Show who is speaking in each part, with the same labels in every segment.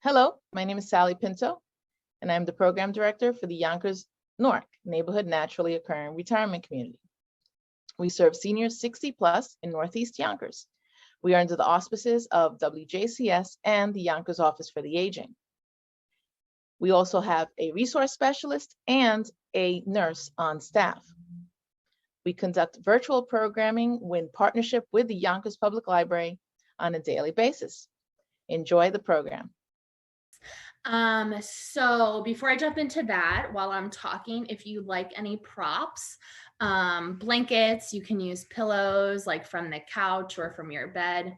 Speaker 1: Hello, my name is Sally Pinto, and I'm the Program Director for the Yonkers NORC, Neighborhood Naturally Occurring Retirement Community. We serve seniors 60 plus in Northeast Yonkers. We are under the auspices of WJCS and the Yonkers Office for the Aging. We also have a resource specialist and a nurse on staff. We conduct virtual programming in partnership with the Yonkers Public Library on a daily basis. Enjoy the program.
Speaker 2: So before I jump into that, while I'm talking, if you like any props, blankets, you can use pillows like from the couch or from your bed.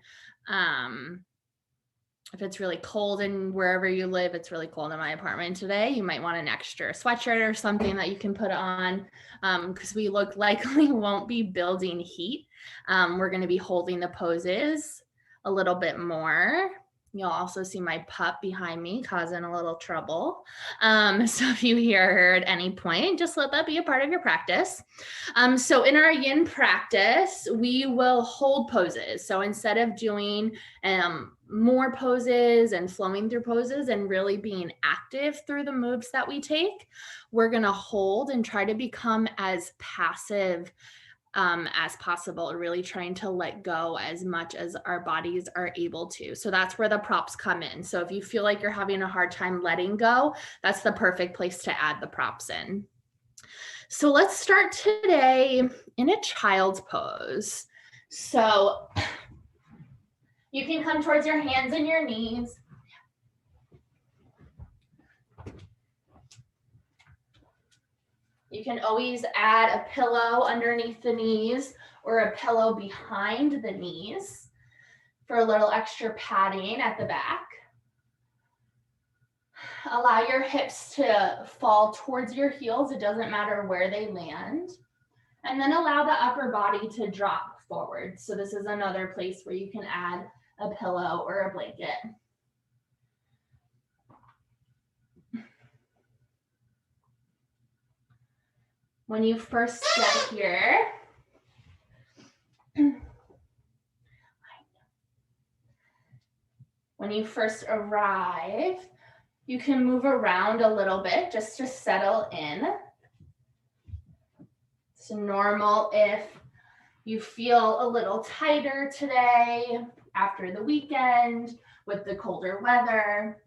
Speaker 2: If it's really cold and wherever you live, it's really cold in my apartment today, you might want an extra sweatshirt or something that you can put on, because we likely won't be building heat. We're going to be holding the poses a little bit more. You'll also see my pup behind me causing a little trouble. So if you hear her at any point, just let that be a part of your practice. So in our yin practice, we will hold poses. So instead of doing more poses and flowing through poses and really being active through the moves that we take, we're going to hold and try to become as passive as possible, really trying to let go as much as our bodies are able to. So that's where the props come in. So if you feel like you're having a hard time letting go, that's the perfect place to add the props in. So let's start today in a child's pose. So you can come towards your hands and your knees. You can always add a pillow underneath the knees or a pillow behind the knees for a little extra padding at the back. Allow your hips to fall towards your heels. It doesn't matter where they land. And then allow the upper body to drop forward. So this is another place where you can add a pillow or a blanket. When you first get here, when you first arrive, you can move around a little bit just to settle in. It's normal if you feel a little tighter today after the weekend with the colder weather.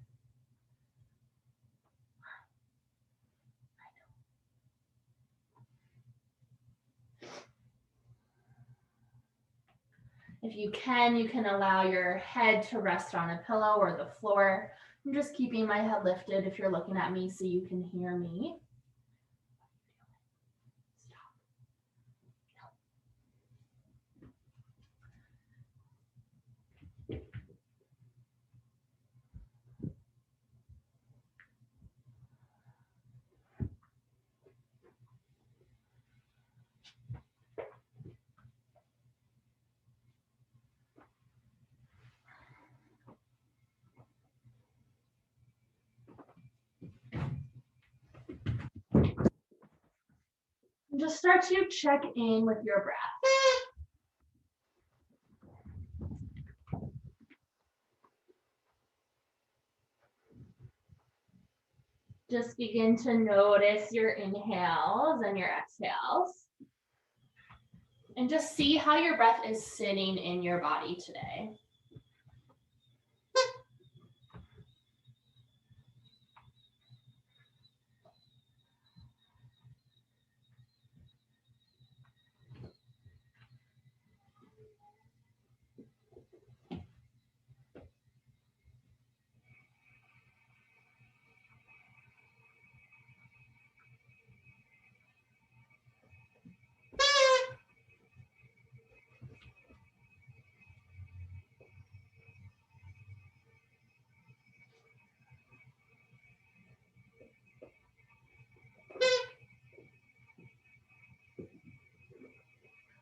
Speaker 2: If you can allow your head to rest on a pillow or the floor. I'm just keeping my head lifted if you're looking at me so you can hear me. Just start to check in with your breath. Just begin to notice your inhales and your exhales. And just see how your breath is sitting in your body today.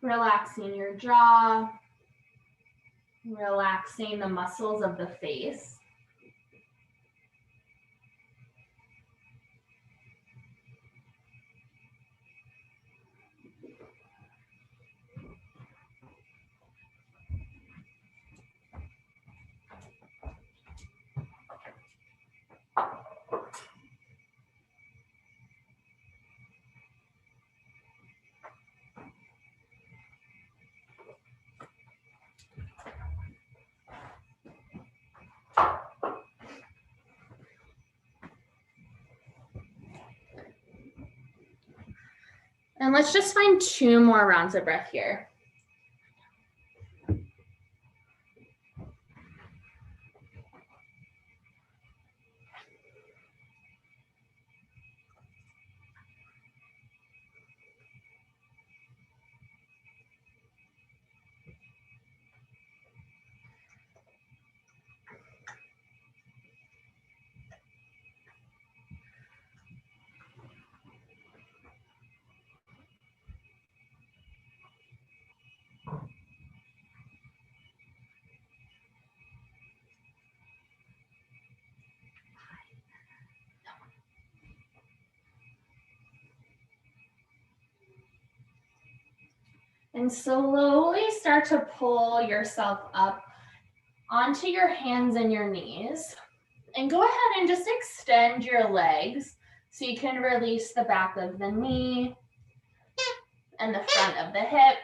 Speaker 2: Relaxing your jaw, relaxing the muscles of the face. And let's just find 2 more rounds of breath here. And slowly start to pull yourself up onto your hands and your knees. And go ahead and just extend your legs so you can release the back of the knee and the front of the hip.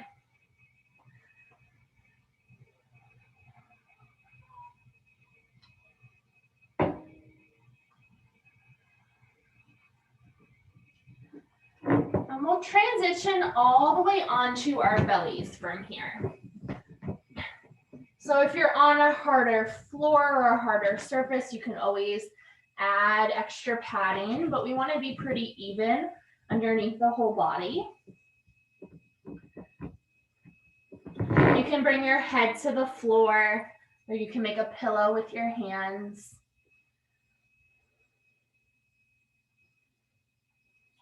Speaker 2: And we'll transition all the way onto our bellies from here. So if you're on a harder floor or a harder surface, you can always add extra padding, but we want to be pretty even underneath the whole body. You can bring your head to the floor, or you can make a pillow with your hands.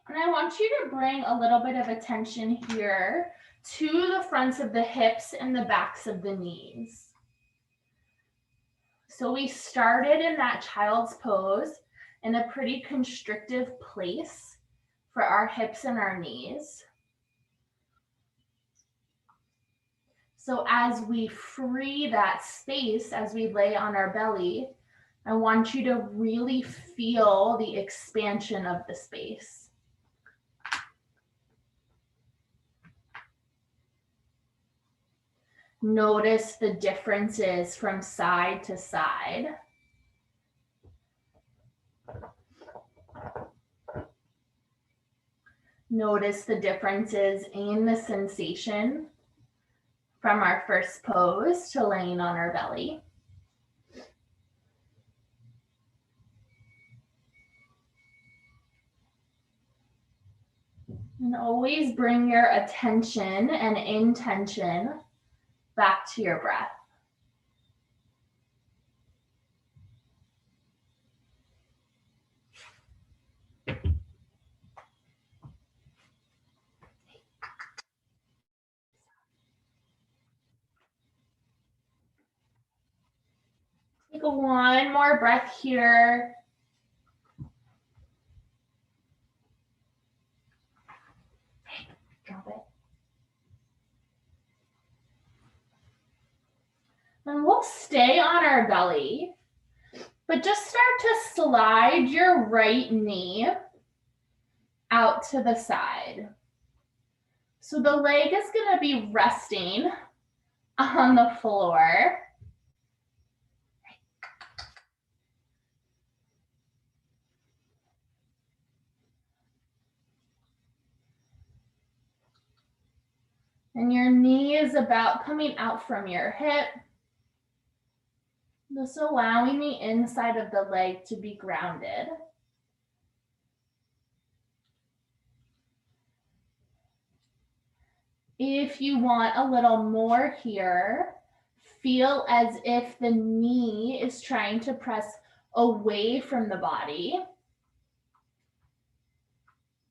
Speaker 2: And I want you to bring a little bit of attention here to the fronts of the hips and the backs of the knees. So we started in that child's pose in a pretty constrictive place for our hips and our knees. So as we free that space, as we lay on our belly, I want you to really feel the expansion of the space. Notice the differences from side to side. Notice the differences in the sensation from our first pose to laying on our belly. And always bring your attention and intention back to your breath. Take one more breath here. Drop it. And we'll stay on our belly, but just start to slide your right knee out to the side. So the leg is going to be resting on the floor. And your knee is about coming out from your hip. Just allowing the inside of the leg to be grounded. If you want a little more here, feel as if the knee is trying to press away from the body.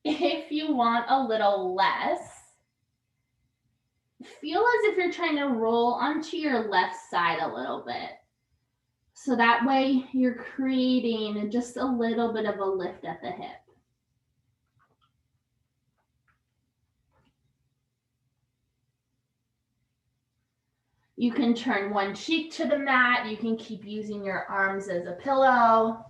Speaker 2: If you want a little less, feel as if you're trying to roll onto your left side a little bit. So that way you're creating just a little bit of a lift at the hip. You can turn one cheek to the mat. You can keep using your arms as a pillow.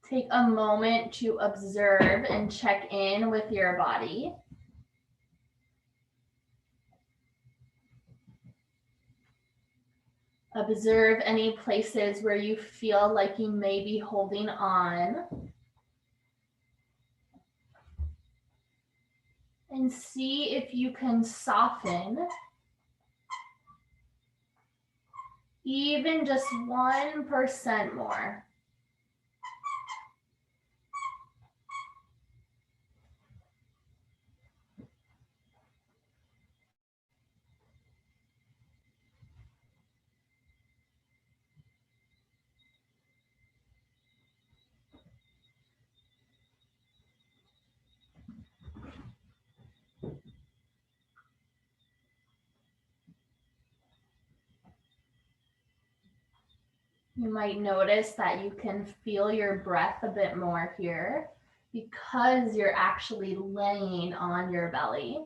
Speaker 2: Take a moment to observe and check in with your body. Observe any places where you feel like you may be holding on. And see if you can soften even just 1% more. You might notice that you can feel your breath a bit more here because you're actually laying on your belly.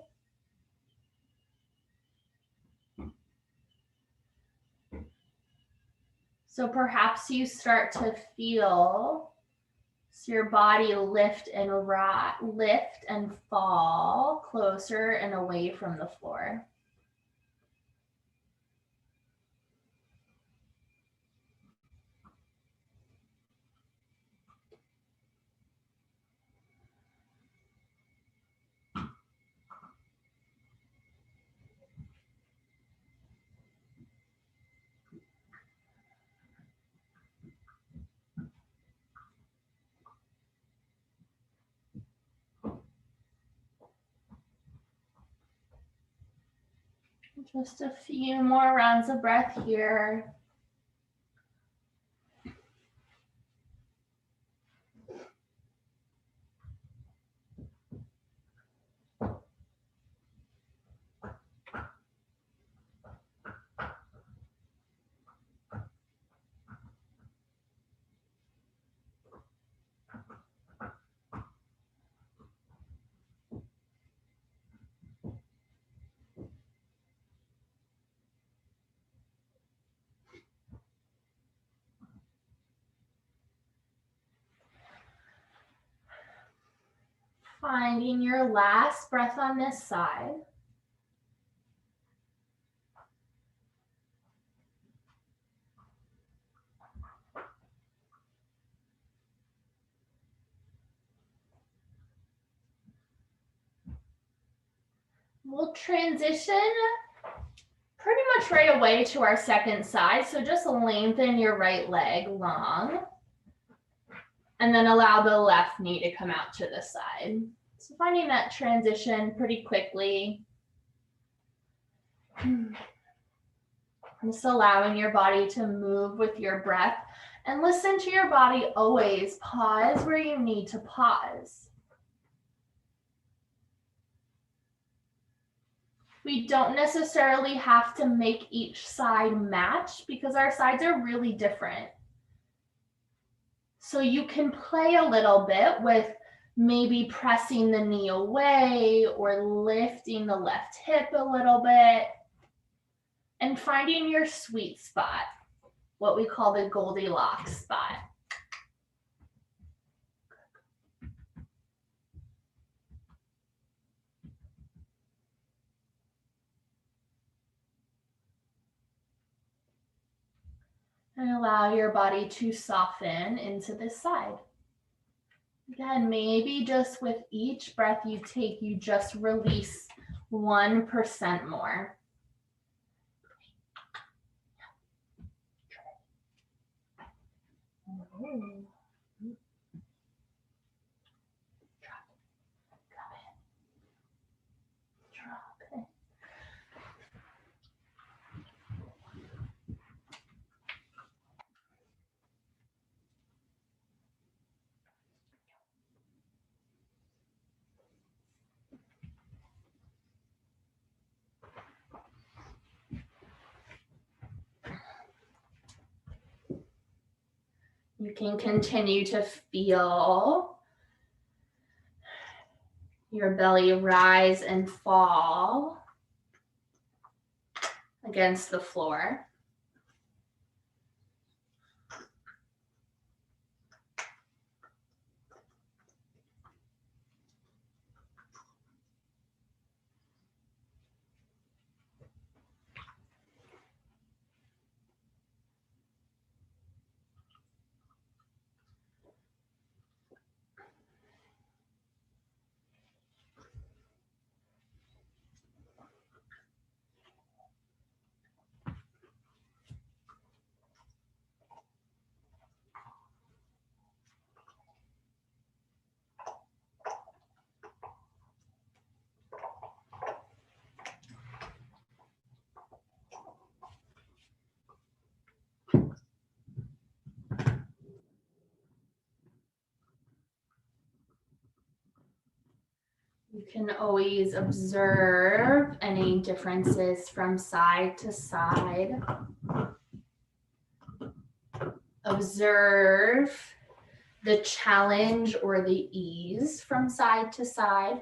Speaker 2: So perhaps you start to feel your body lift and fall closer and away from the floor. Just a few more rounds of breath here. Finding your last breath on this side. We'll transition pretty much right away to our second side. So just lengthen your right leg long and then allow the left knee to come out to the side. So finding that transition pretty quickly. Just allowing your body to move with your breath and listen to your body always. Pause where you need to pause. We don't necessarily have to make each side match because our sides are really different. So you can play a little bit with maybe pressing the knee away or lifting the left hip a little bit and finding your sweet spot, what we call the Goldilocks spot. And allow your body to soften into this side. Again, maybe just with each breath you take, you just release 1% more. You can continue to feel your belly rise and fall against the floor. You can always observe any differences from side to side. Observe the challenge or the ease from side to side.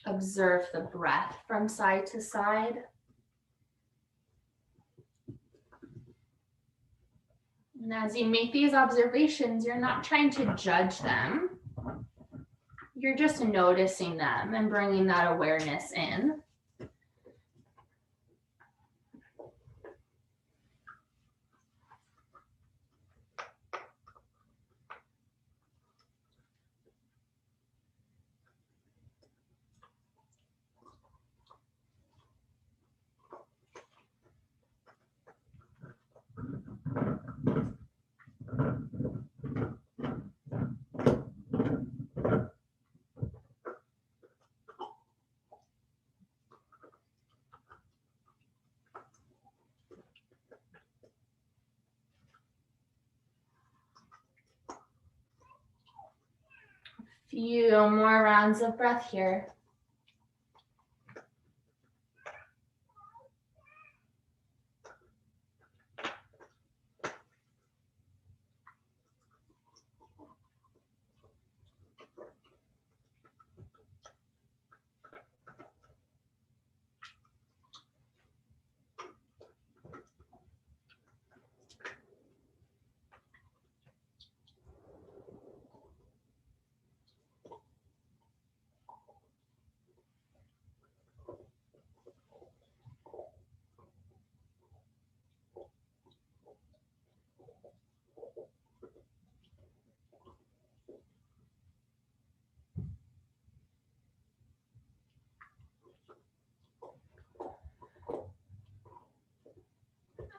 Speaker 2: Observe the breath from side to side. And as you make these observations, you're not trying to judge them. You're just noticing them and bringing that awareness in. Few more rounds of breath here.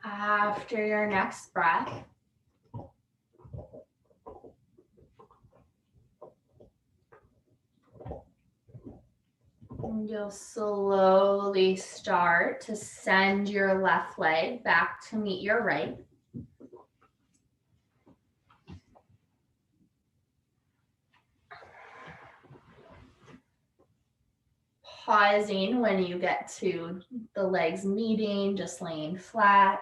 Speaker 2: After your next breath, you'll slowly start to send your left leg back to meet your right. Pausing when you get to the legs meeting, just laying flat.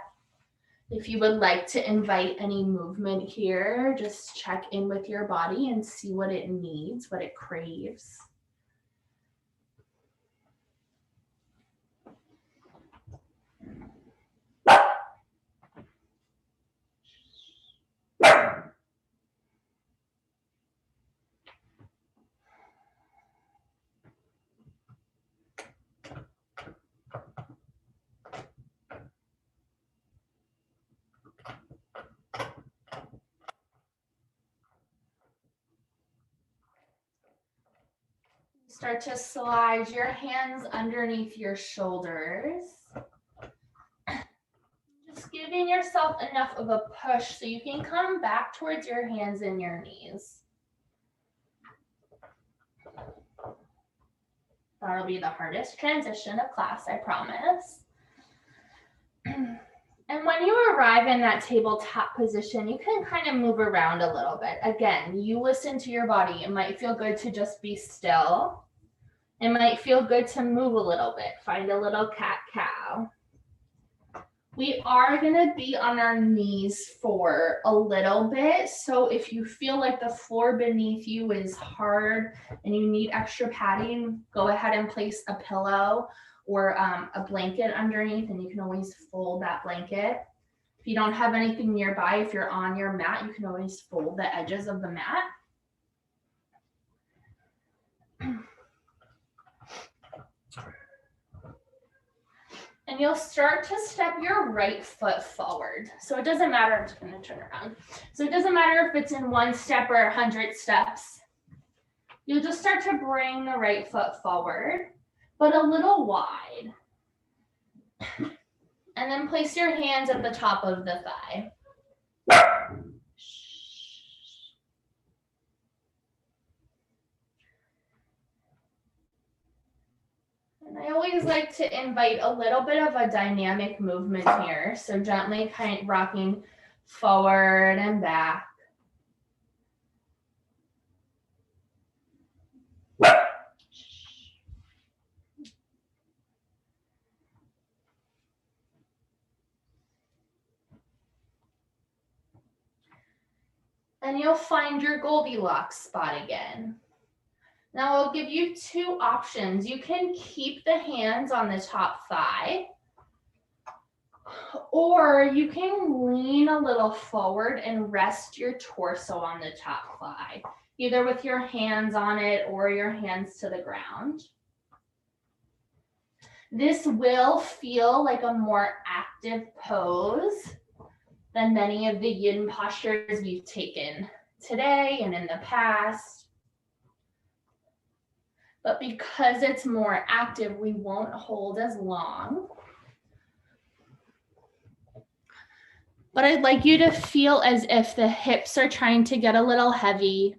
Speaker 2: If you would like to invite any movement here, just check in with your body and see what it needs, what it craves. Start to slide your hands underneath your shoulders. Just giving yourself enough of a push so you can come back towards your hands and your knees. That'll be the hardest transition of class, I promise. And when you arrive in that tabletop position, you can kind of move around a little bit. Again, you listen to your body. It might feel good to just be still. It might feel good to move a little bit. Find a little cat-cow. We are gonna be on our knees for a little bit. So if you feel like the floor beneath you is hard and you need extra padding, go ahead and place a pillow or a blanket underneath, and you can always fold that blanket. If you don't have anything nearby, if you're on your mat, you can always fold the edges of the mat. And you'll start to step your right foot forward. So it doesn't matter, I'm just gonna turn around. So it doesn't matter if it's in one step or 100 steps. You'll just start to bring the right foot forward, but a little wide. And then place your hands at the top of the thigh. And I always like to invite a little bit of a dynamic movement here. So gently kind of rocking forward and back. And you'll find your Goldilocks spot again. Now I'll give you two options. You can keep the hands on the top thigh, or you can lean a little forward and rest your torso on the top thigh, either with your hands on it or your hands to the ground. This will feel like a more active pose than many of the yin postures we've taken today and in the past. But because it's more active, we won't hold as long. But I'd like you to feel as if the hips are trying to get a little heavy.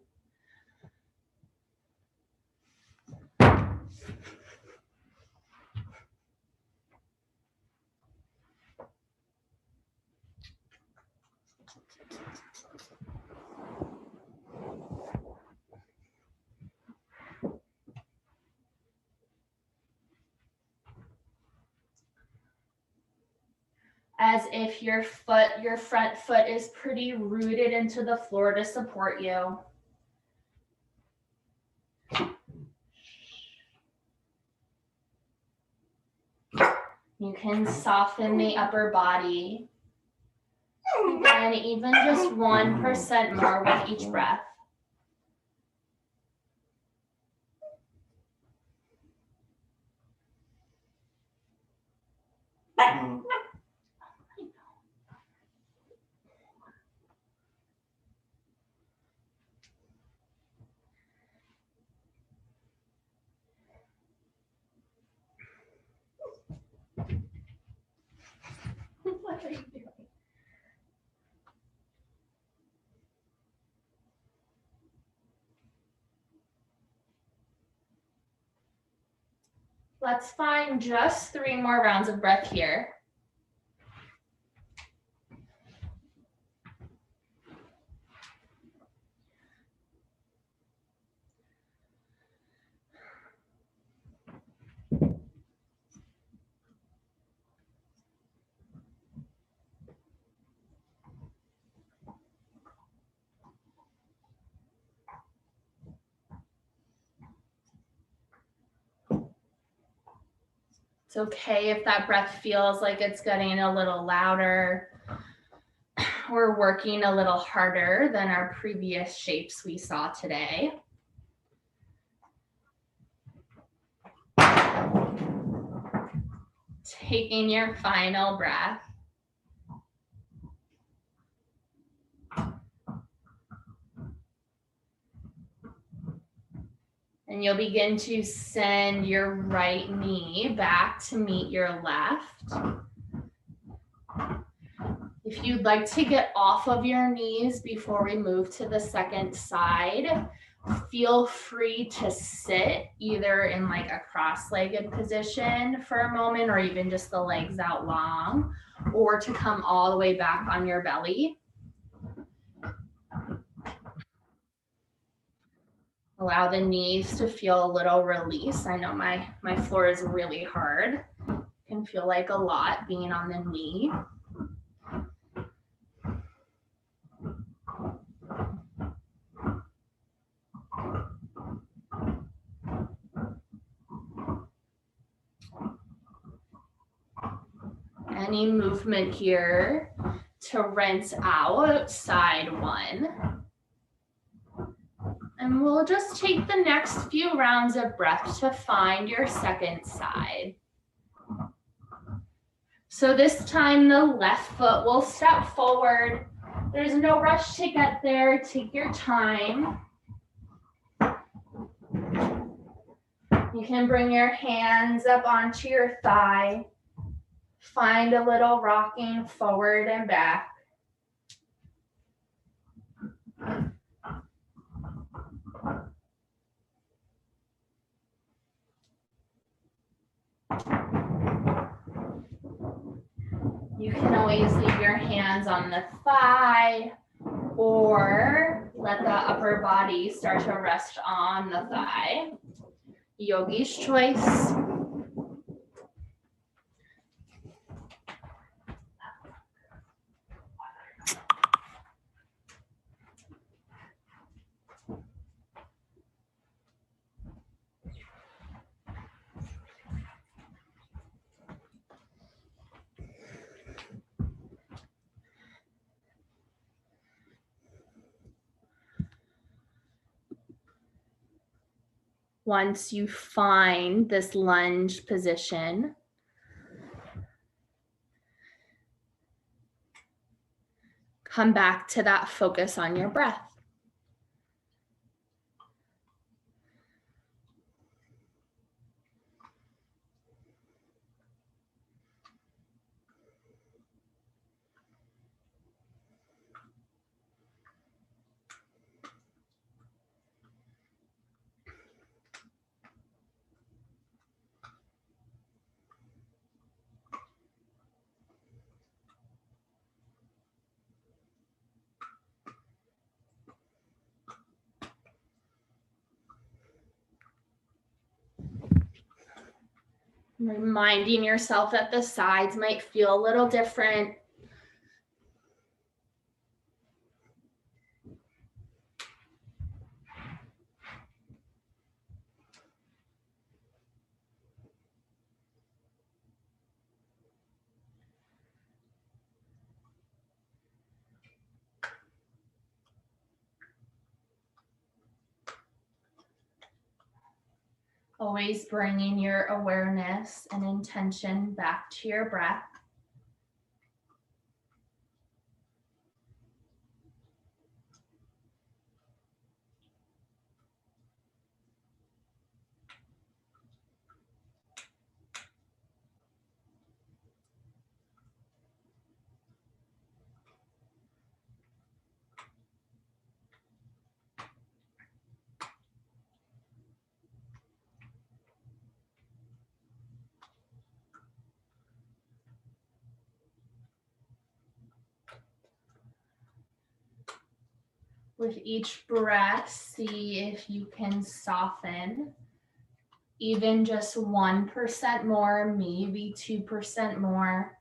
Speaker 2: As if your front foot is pretty rooted into the floor to support you. You can soften the upper body. Again, even just 1% more with each breath. What are you doing? Let's find just 3 more rounds of breath here. It's okay if that breath feels like it's getting a little louder. We're working a little harder than our previous shapes we saw today. Taking your final breath. And you'll begin to send your right knee back to meet your left. If you'd like to get off of your knees before we move to the second side, feel free to sit either in like a cross-legged position for a moment, or even just the legs out long, or to come all the way back on your belly. Allow the knees to feel a little release. I know my floor is really hard. You can feel like a lot being on the knee. Any movement here to rinse out side one. And we'll just take the next few rounds of breath to find your second side. So this time the left foot will step forward. There's no rush to get there. Take your time. You can bring your hands up onto your thigh. Find a little rocking forward and back. You can always leave your hands on the thigh or let the upper body start to rest on the thigh. Yogi's choice. Once you find this lunge position, come back to that focus on your breath. Reminding yourself that the sides might feel a little different. Always bringing your awareness and intention back to your breath. With each breath, see if you can soften even just 1% more, maybe 2% more.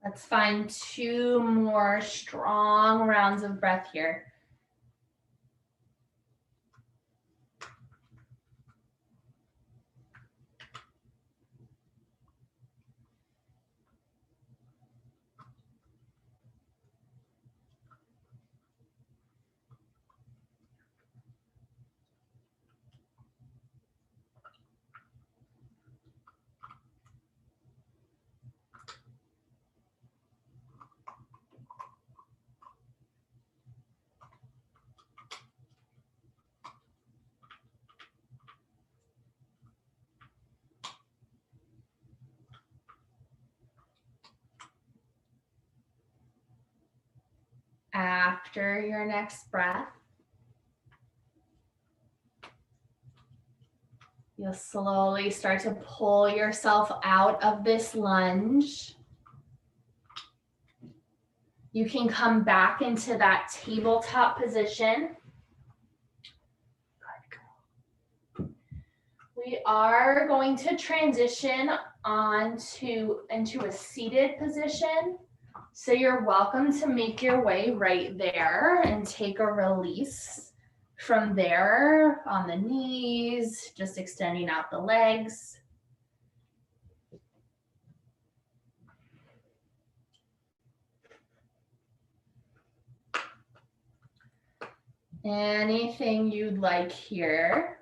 Speaker 2: Let's find 2 more strong rounds of breath here. after your next breath, you'll slowly start to pull yourself out of this lunge. You can come back into that tabletop position. We are going to transition into a seated position. So you're welcome to make your way right there and take a release from there on the knees, just extending out the legs. Anything you'd like here.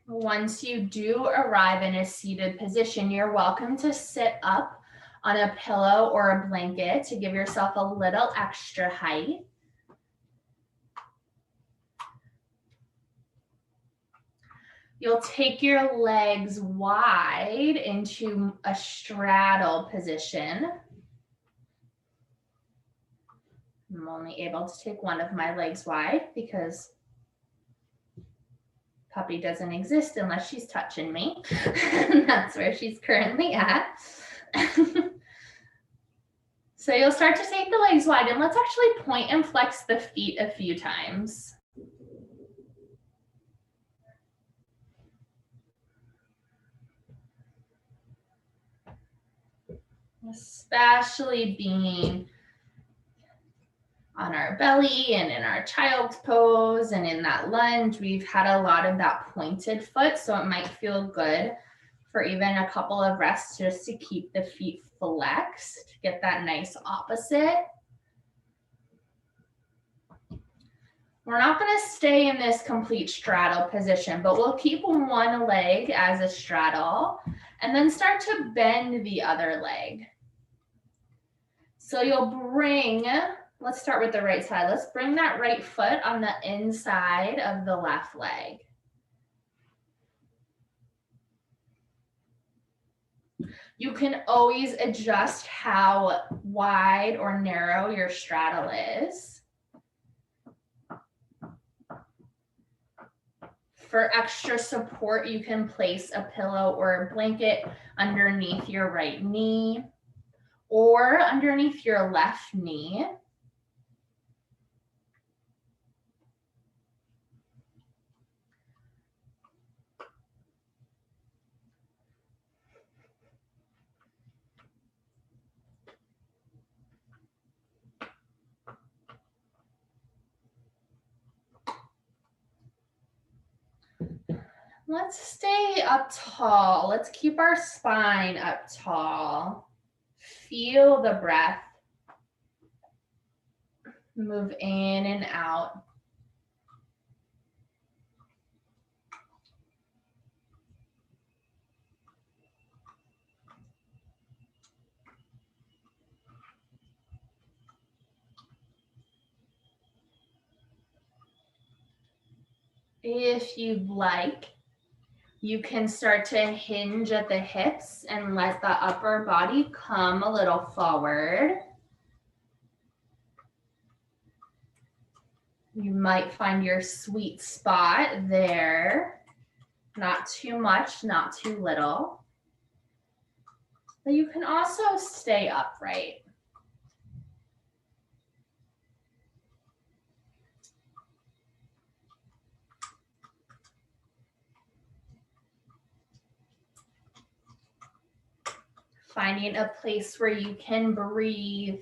Speaker 2: Once you do arrive in a seated position, you're welcome to sit up on a pillow or a blanket to give yourself a little extra height. You'll take your legs wide into a straddle position. I'm only able to take one of my legs wide because puppy doesn't exist unless she's touching me. And that's where she's currently at. So you'll start to take the legs wide, and let's actually point and flex the feet a few times. Especially being on our belly and in our child's pose and in that lunge, we've had a lot of that pointed foot, so it might feel good for even a couple of rests just to keep the feet flexed, get that nice opposite. We're not going to stay in this complete straddle position, but we'll keep one leg as a straddle and then start to bend the other leg. So you'll bring, let's start with the right side. Let's bring that right foot on the inside of the left leg. You can always adjust how wide or narrow your straddle is. For extra support, you can place a pillow or a blanket underneath your right knee or underneath your left knee. Let's stay up tall. Let's keep our spine up tall. Feel the breath. Move in and out. If you'd like, you can start to hinge at the hips and let the upper body come a little forward. You might find your sweet spot there. Not too much, not too little. But you can also stay upright. Finding a place where you can breathe.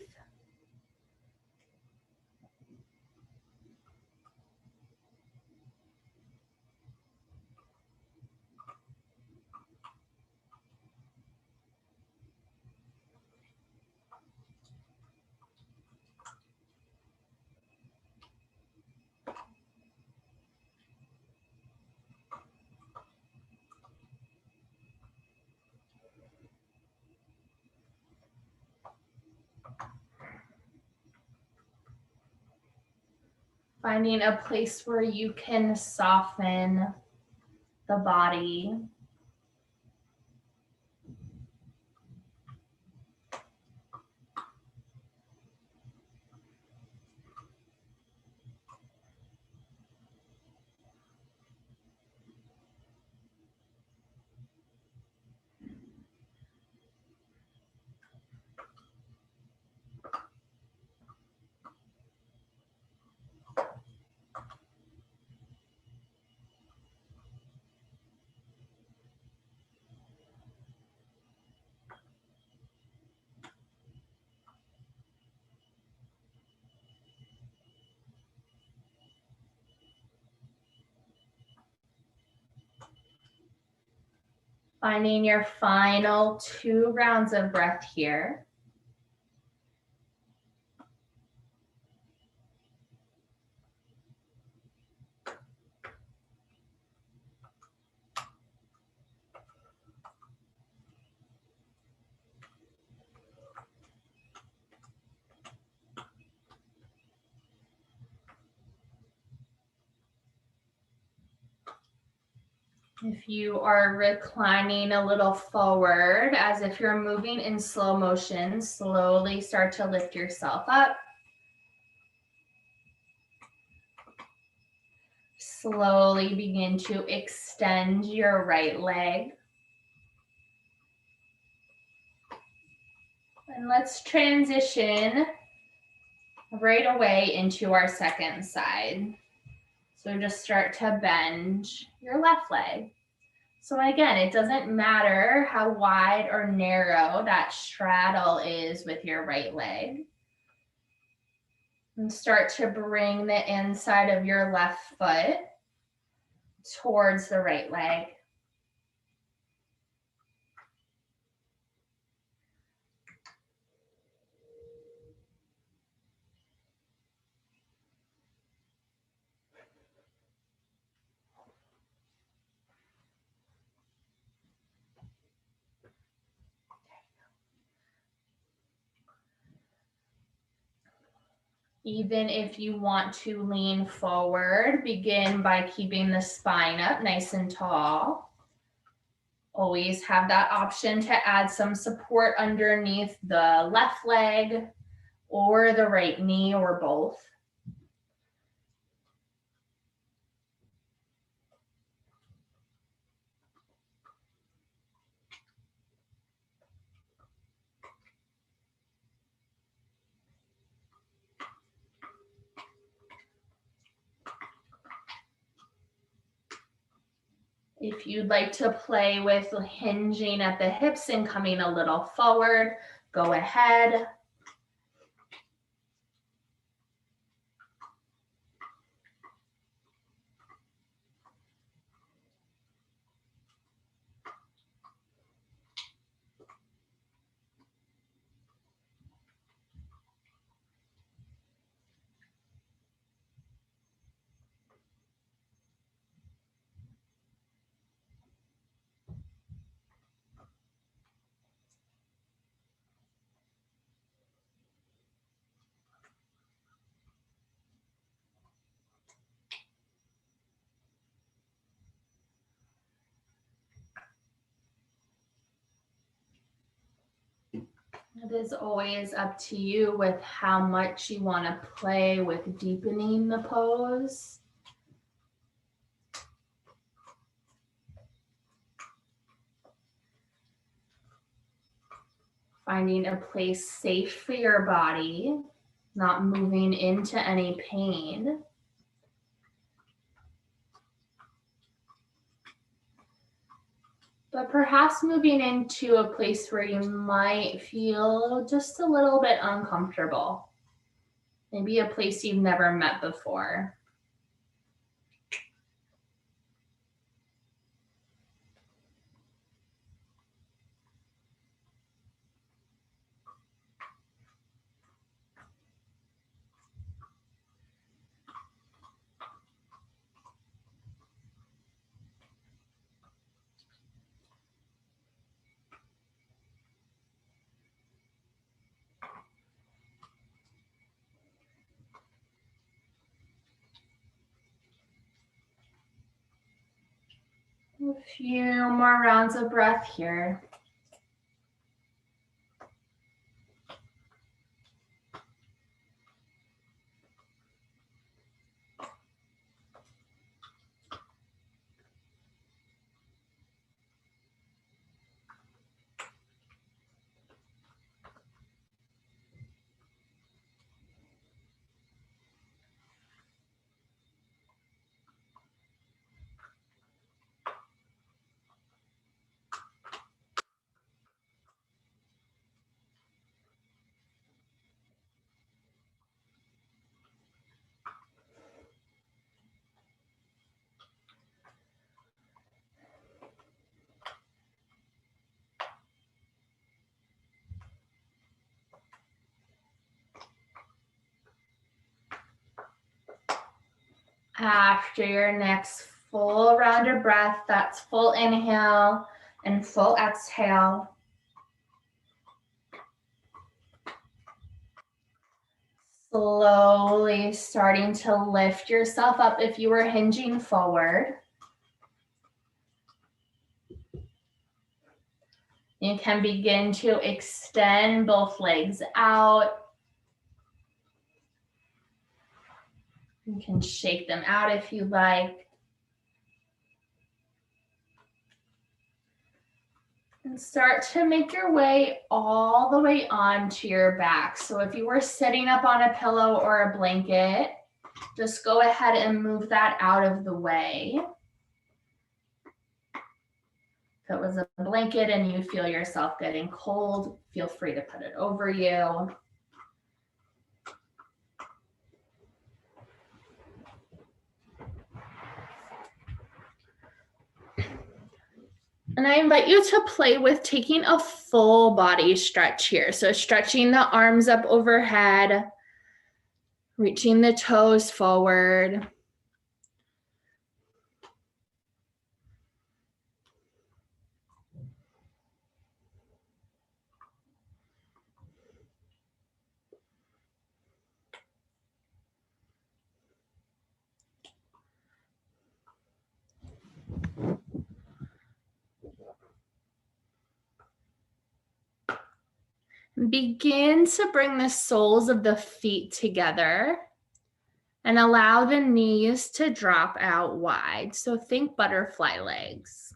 Speaker 2: Finding a place where you can soften the body, Finding your final 2 rounds of breath here. If you are reclining a little forward, as if you're moving in slow motion, slowly start to lift yourself up. Slowly begin to extend your right leg. And let's transition right away into our second side. So just start to bend your left leg. So again, it doesn't matter how wide or narrow that straddle is with your right leg. And start to bring the inside of your left foot towards the right leg. Even if you want to lean forward, begin by keeping the spine up nice and tall. Always have that option to add some support underneath the left leg or the right knee or both. If you'd like to play with hinging at the hips and coming a little forward, go ahead. It is always up to you with how much you want to play with deepening the pose. Finding a place safe for your body, not moving into any pain. But perhaps moving into a place where you might feel just a little bit uncomfortable. Maybe a place you've never met before. A few more rounds of breath here. After your next full round of breath, that's full inhale and full exhale. Slowly starting to lift yourself up if you were hinging forward. You can begin to extend both legs out. You can shake them out if you like. And start to make your way all the way onto your back. So if you were sitting up on a pillow or a blanket, just go ahead and move that out of the way. If it was a blanket and you feel yourself getting cold, feel free to put it over you. And I invite you to play with taking a full body stretch here. So stretching the arms up overhead, reaching the toes forward. Begin to bring the soles of the feet together and allow the knees to drop out wide. So think butterfly legs.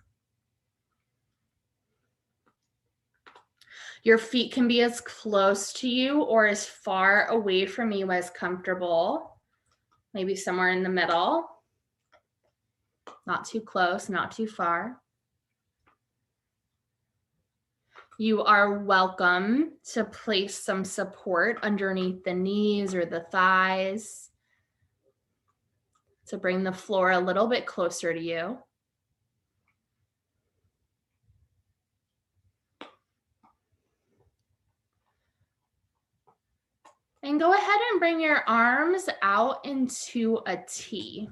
Speaker 2: Your feet can be as close to you or as far away from you as comfortable. Maybe somewhere in the middle. Not too close, not too far. You are welcome to place some support underneath the knees or the thighs to bring the floor a little bit closer to you. And go ahead and bring your arms out into a T.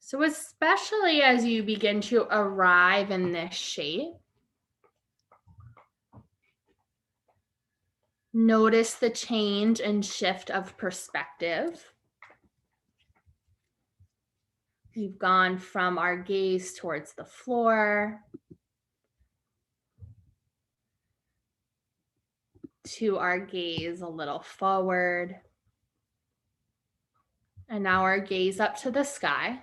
Speaker 2: So especially as you begin to arrive in this shape, notice the change and shift of perspective. We've gone from our gaze towards the floor to our gaze a little forward. And now our gaze up to the sky.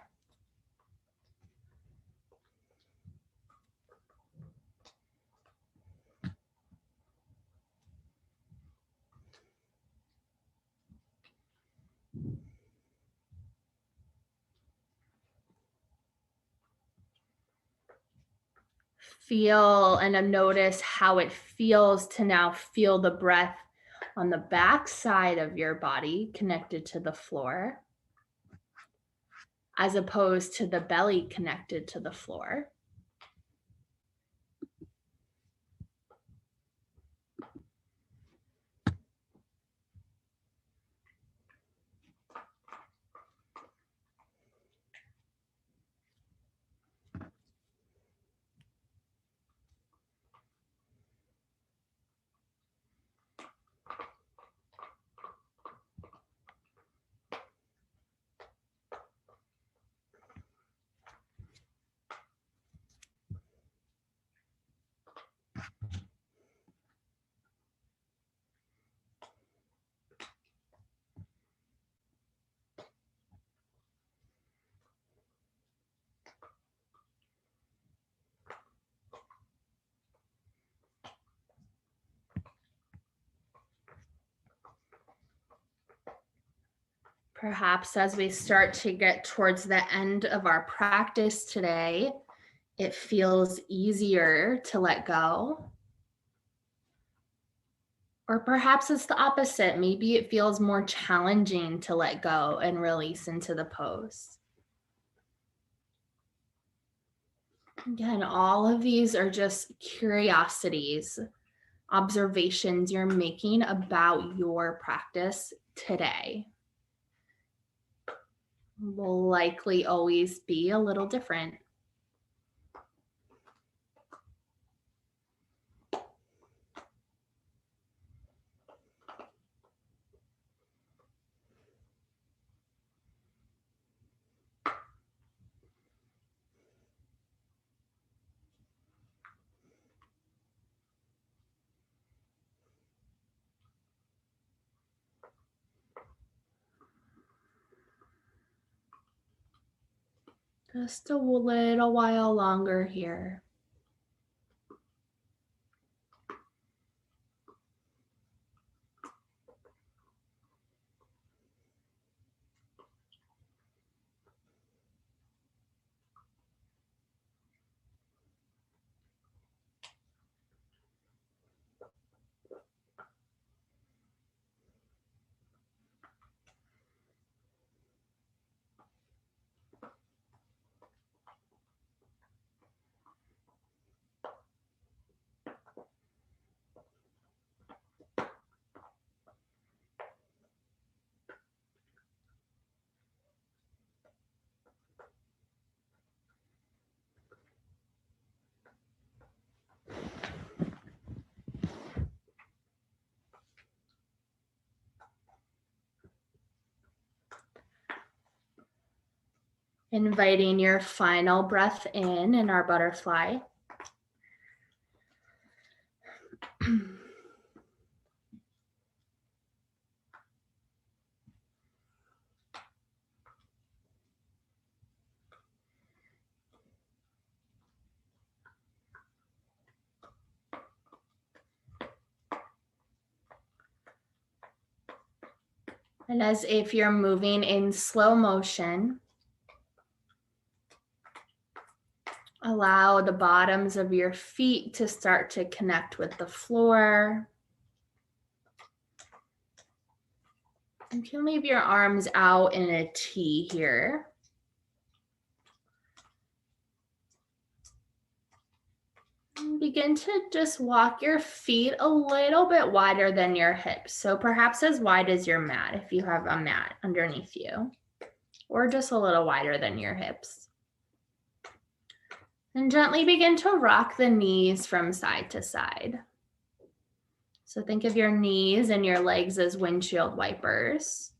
Speaker 2: Feel and notice how it feels to now feel the breath on the back side of your body connected to the floor, as opposed to the belly connected to the floor. Perhaps as we start to get towards the end of our practice today, it feels easier to let go. Or perhaps it's the opposite. Maybe it feels more challenging to let go and release into the pose. Again, all of these are just curiosities, observations you're making about your practice today. Will likely always be a little different. Just a little while longer here. Inviting your final breath in our butterfly. And as if you're moving in slow motion, allow the bottoms of your feet to start to connect with the floor. You can leave your arms out in a T here. And begin to just walk your feet a little bit wider than your hips. So perhaps as wide as your mat, if you have a mat underneath you, or just a little wider than your hips. And gently begin to rock the knees from side to side. So think of your knees and your legs as windshield wipers.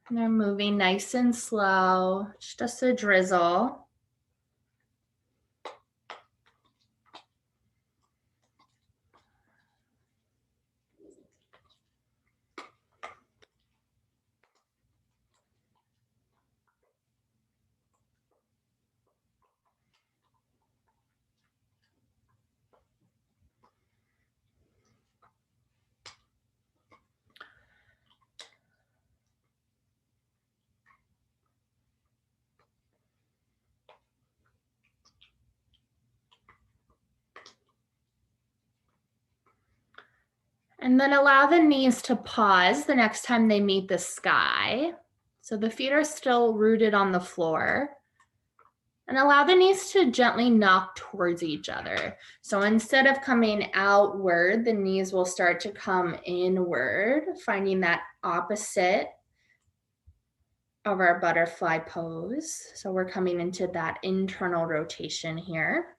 Speaker 2: And they're moving nice and slow, just a drizzle. And then allow the knees to pause the next time they meet the sky. So the feet are still rooted on the floor. And allow the knees to gently knock towards each other. So instead of coming outward, the knees will start to come inward, finding that opposite of our butterfly pose. So we're coming into that internal rotation here.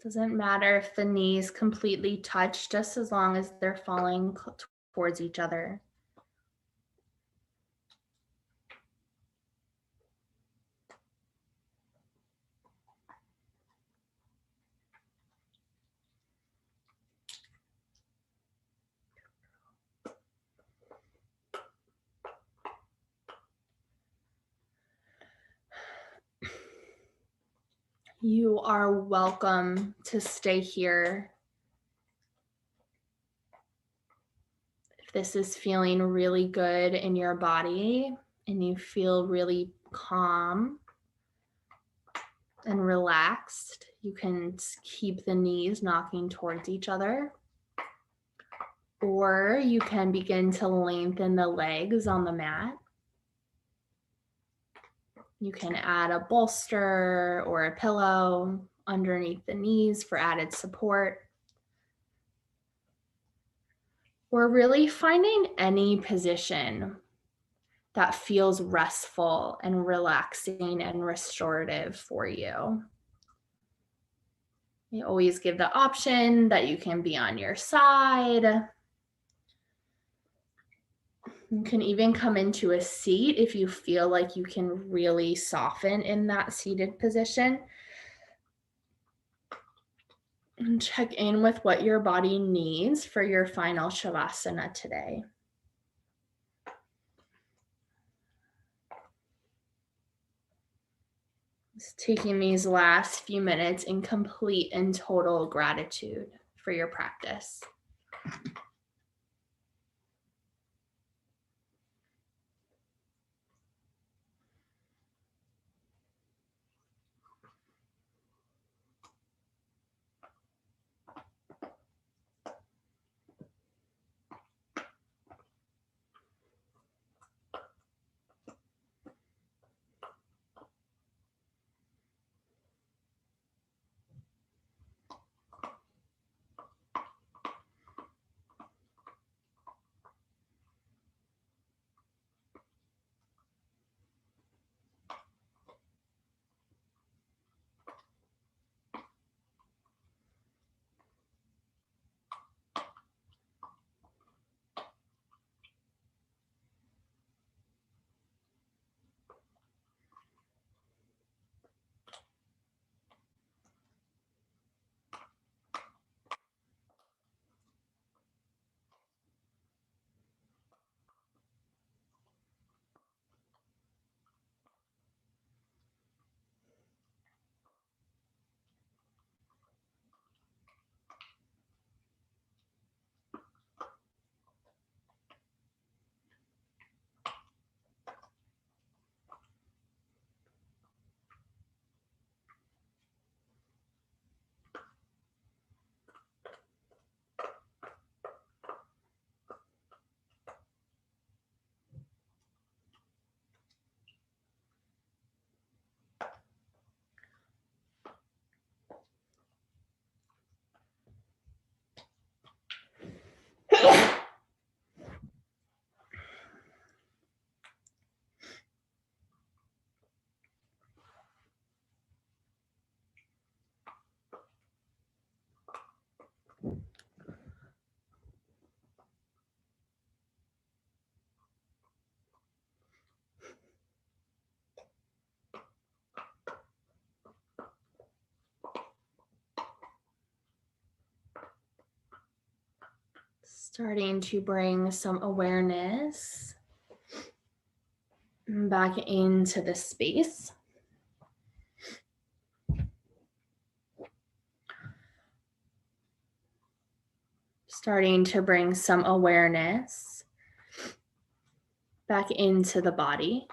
Speaker 2: Doesn't matter if the knees completely touch, just as long as they're falling towards each other. You are welcome to stay here. If this is feeling really good in your body and you feel really calm and relaxed, you can keep the knees knocking towards each other. Or you can begin to lengthen the legs on the mat. You can add a bolster or a pillow underneath the knees for added support. We're really finding any position that feels restful and relaxing and restorative for you. You always give the option that you can be on your side. You can even come into a seat if you feel like you can really soften in that seated position. And check in with what your body needs for your final Shavasana today. Just taking these last few minutes in complete and total gratitude for your practice. Starting to bring some awareness back into the space. Starting to bring some awareness back into the body.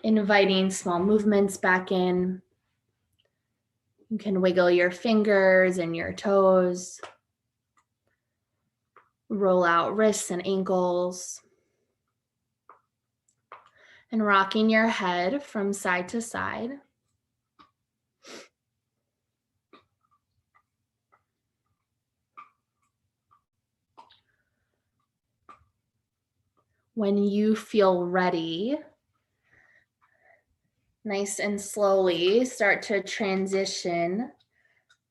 Speaker 2: Inviting small movements back in. You can wiggle your fingers and your toes. Roll out wrists and ankles. And rocking your head from side to side. When you feel ready, nice and slowly start to transition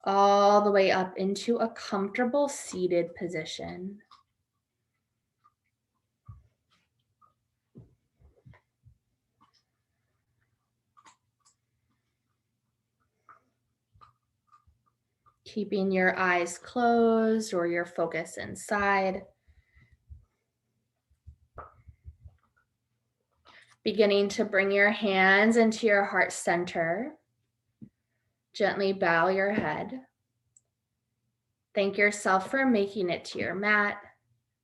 Speaker 2: all the way up into a comfortable seated position. Keeping your eyes closed or your focus inside. Beginning to bring your hands into your heart center. Gently bow your head. Thank yourself for making it to your mat,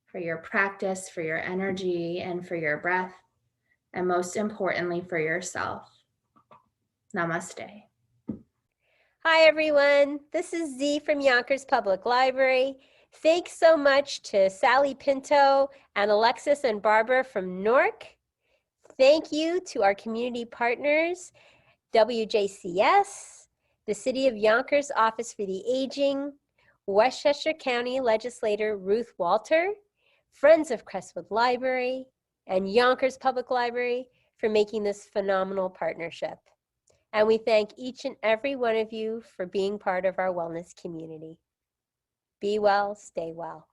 Speaker 2: for your practice, for your energy, and for your breath, and most importantly, for yourself. Namaste.
Speaker 3: Hi, everyone. This is Z from Yonkers Public Library. Thanks so much to Sally Pinto and Alexis and Barbara from Newark. Thank you to our community partners, WJCS, the City of Yonkers Office for the Aging, Westchester County Legislator Ruth Walter, Friends of Crestwood Library, and Yonkers Public Library for making this phenomenal partnership. And we thank each and every one of you for being part of our wellness community. Be well, stay well.